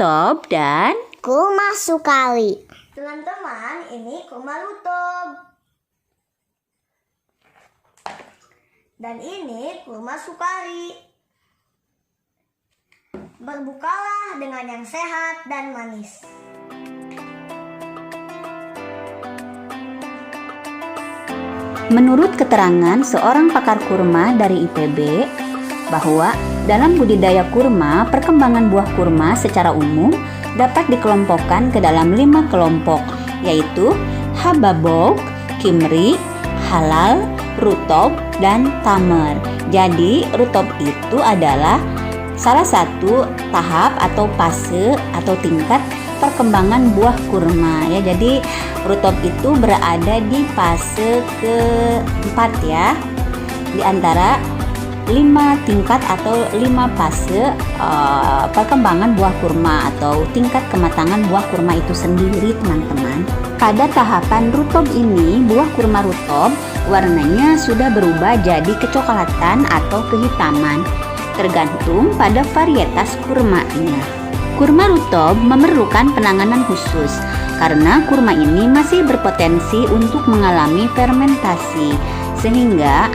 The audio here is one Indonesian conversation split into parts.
rutob dan kurma sukari. Teman-teman, ini kurma rutob. Dan ini kurma sukari. Berbukalah dengan yang sehat dan manis. menurut keterangan seorang pakar kurma dari IPB bahwa dalam budidaya kurma, perkembangan buah kurma secara umum dapat dikelompokkan ke dalam 5 kelompok, yaitu hababok, kimri, halal, rutob, dan tamer. Jadi rutob itu adalah salah satu tahap atau fase atau tingkat perkembangan buah kurma ya. Jadi rutob itu berada di fase keempat ya, di antara 5 tingkat atau 5 fase perkembangan buah kurma atau tingkat kematangan buah kurma itu sendiri, teman-teman. Pada tahapan rutob ini, buah kurma rutob warnanya sudah berubah jadi kecoklatan atau kehitaman, tergantung pada varietas kurmanya. Kurma rutob memerlukan penanganan khusus karena kurma ini masih berpotensi untuk mengalami fermentasi, sehingga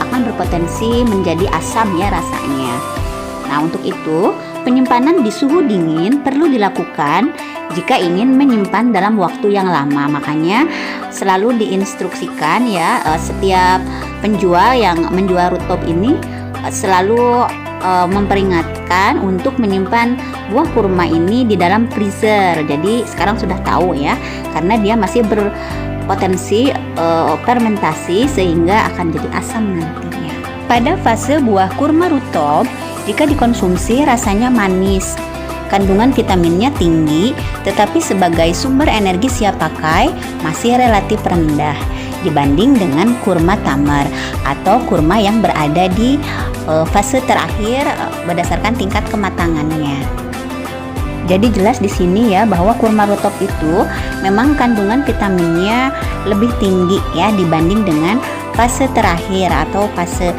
akan berpotensi menjadi asam ya rasanya. Nah, untuk itu penyimpanan di suhu dingin perlu dilakukan jika ingin menyimpan dalam waktu yang lama. Makanya selalu diinstruksikan ya, setiap penjual yang menjual rutob ini selalu memperingatkan untuk menyimpan buah kurma ini di dalam freezer. Jadi sekarang sudah tahu ya, karena dia masih berpotensi fermentasi sehingga akan jadi asam nantinya. Pada fase buah kurma rutob, jika dikonsumsi rasanya manis, kandungan vitaminnya tinggi, tetapi sebagai sumber energi siap pakai masih relatif rendah dibanding dengan kurma tamer atau kurma yang berada di fase terakhir berdasarkan tingkat kematangannya. Jadi jelas di sini ya bahwa kurma rutob itu memang kandungan vitaminnya lebih tinggi ya dibanding dengan fase terakhir atau fase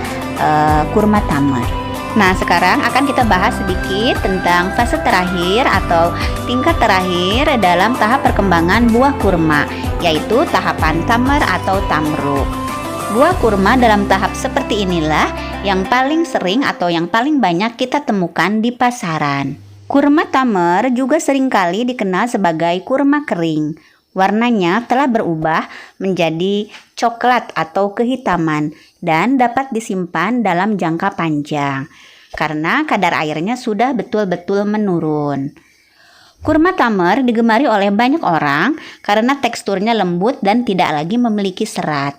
kurma tamer. Nah, sekarang akan kita bahas sedikit tentang fase terakhir atau tingkat terakhir dalam tahap perkembangan buah kurma, yaitu tahapan tamer atau tamruk. Buah kurma dalam tahap seperti inilah yang paling sering atau yang paling banyak kita temukan di pasaran. Kurma tamer juga seringkali dikenal sebagai kurma kering. Warnanya telah berubah menjadi coklat atau kehitaman dan dapat disimpan dalam jangka panjang karena kadar airnya sudah betul-betul menurun. Kurma tamer digemari oleh banyak orang karena teksturnya lembut dan tidak lagi memiliki serat.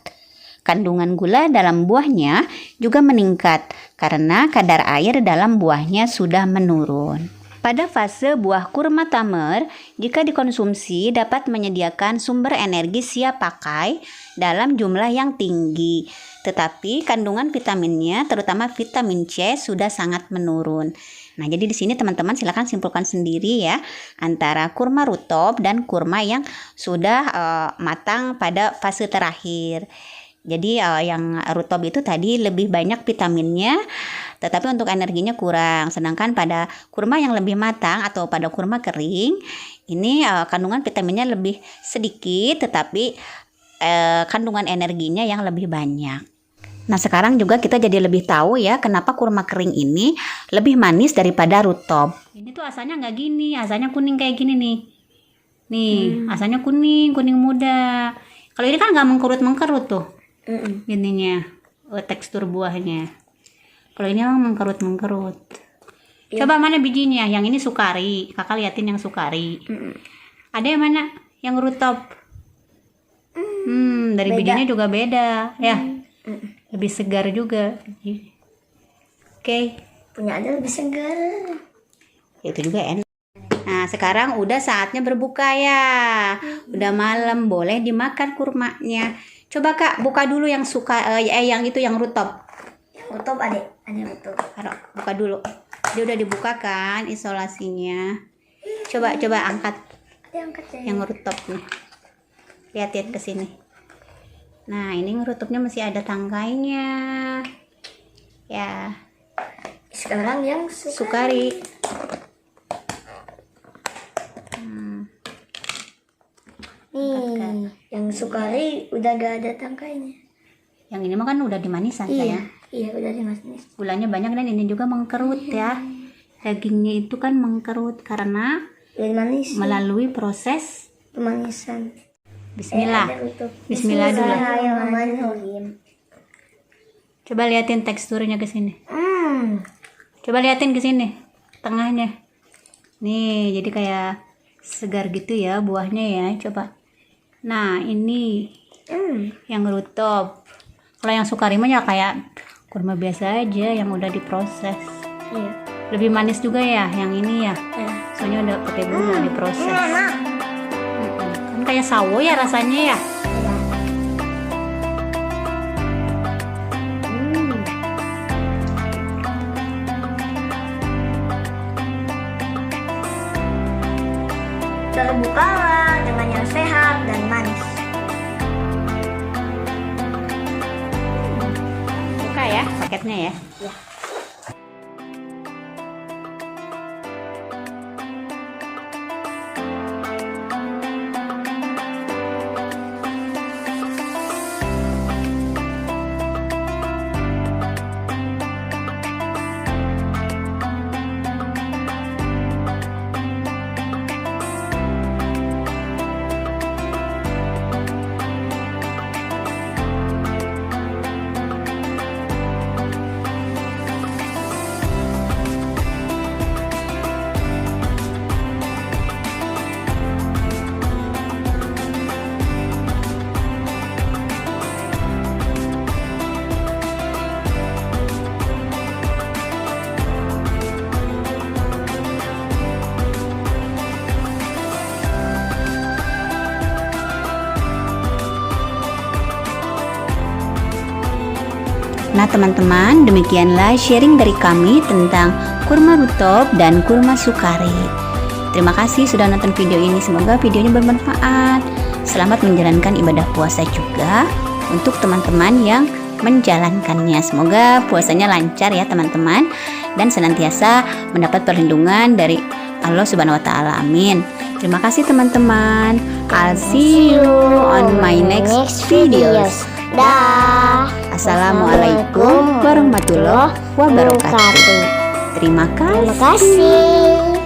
Kandungan gula dalam buahnya juga meningkat karena kadar air dalam buahnya sudah menurun. Pada fase buah kurma tamer, jika dikonsumsi dapat menyediakan sumber energi siap pakai dalam jumlah yang tinggi, tetapi kandungan vitaminnya, terutama vitamin C, sudah sangat menurun. Nah, jadi di sini teman-teman silakan simpulkan sendiri ya antara kurma rutob dan kurma yang sudah matang pada fase terakhir. Jadi yang rutob itu tadi lebih banyak vitaminnya, tetapi untuk energinya kurang. Sedangkan pada kurma yang lebih matang atau pada kurma kering, ini kandungan vitaminnya lebih sedikit, tetapi kandungan energinya yang lebih banyak. Nah, sekarang juga kita jadi lebih tahu ya kenapa kurma kering ini lebih manis daripada rutob. Ini tuh asalnya nggak gini, asalnya kuning kayak gini nih. Nih, asalnya kuning muda. Kalau ini kan nggak mengkerut tuh. Ininya, tekstur buahnya. Kalau ini memang mengkerut. Coba mana bijinya? Yang ini sukari. Kakak liatin yang sukari. Ada yang mana? Yang rutob. Dari beda. Bijinya juga beda, ya. Lebih segar juga. Oke. Punya ada lebih segar. Itu juga enak. Nah, sekarang udah saatnya berbuka ya. Udah malam, boleh dimakan kurmanya. Coba Kak, buka dulu yang yang itu yang rutob. Rutob ada rutob. Buka dulu. Dia udah dibuka kan isolasinya. Coba angkat. Yang rutob nih. Lihat ke sini. Nah, ini rutubnya masih ada tangkainya. Ya. Sekarang yang sukari. sukari udah gak ada tangkainya. Yang ini mah kan udah dimanisan Iya, sayang. iya udah dimanis. Gulanya banyak dan ini juga mengkerut ya. Dagingnya itu kan mengkerut karena Udah dimanis. melalui proses Pemanisan. Bismillah. Ada tutup. Bismillah dulu. Bismillahirrahmanirrahim. Coba liatin teksturnya ke sini. Hmm. Coba liatin ke sini, tengahnya. Nih, jadi kayak segar gitu ya buahnya ya. Coba. Nah, ini yang rutop. Kalau yang sukari mah ya kayak kurma biasa aja yang udah diproses. Iya. Lebih manis juga ya yang ini ya. Iya. Soalnya udah pakai gula diproses. Kan kayak sawo ya rasanya ya. Terbukalah dengan yang sehat dan manis. Buka ya paketnya ya. Nah teman-teman, demikianlah sharing dari kami tentang kurma rutop dan kurma sukari. Terima kasih sudah nonton video ini, semoga videonya bermanfaat. Selamat menjalankan ibadah puasa juga untuk teman-teman yang menjalankannya. Semoga puasanya lancar ya teman-teman, dan senantiasa mendapat perlindungan dari Allah Subhanahu wa Ta'ala. Amin. Terima kasih teman-teman. I'll see you on my next videos. Dah. Assalamualaikum warahmatullahi wabarakatuh. Terima Terima kasih. kasih.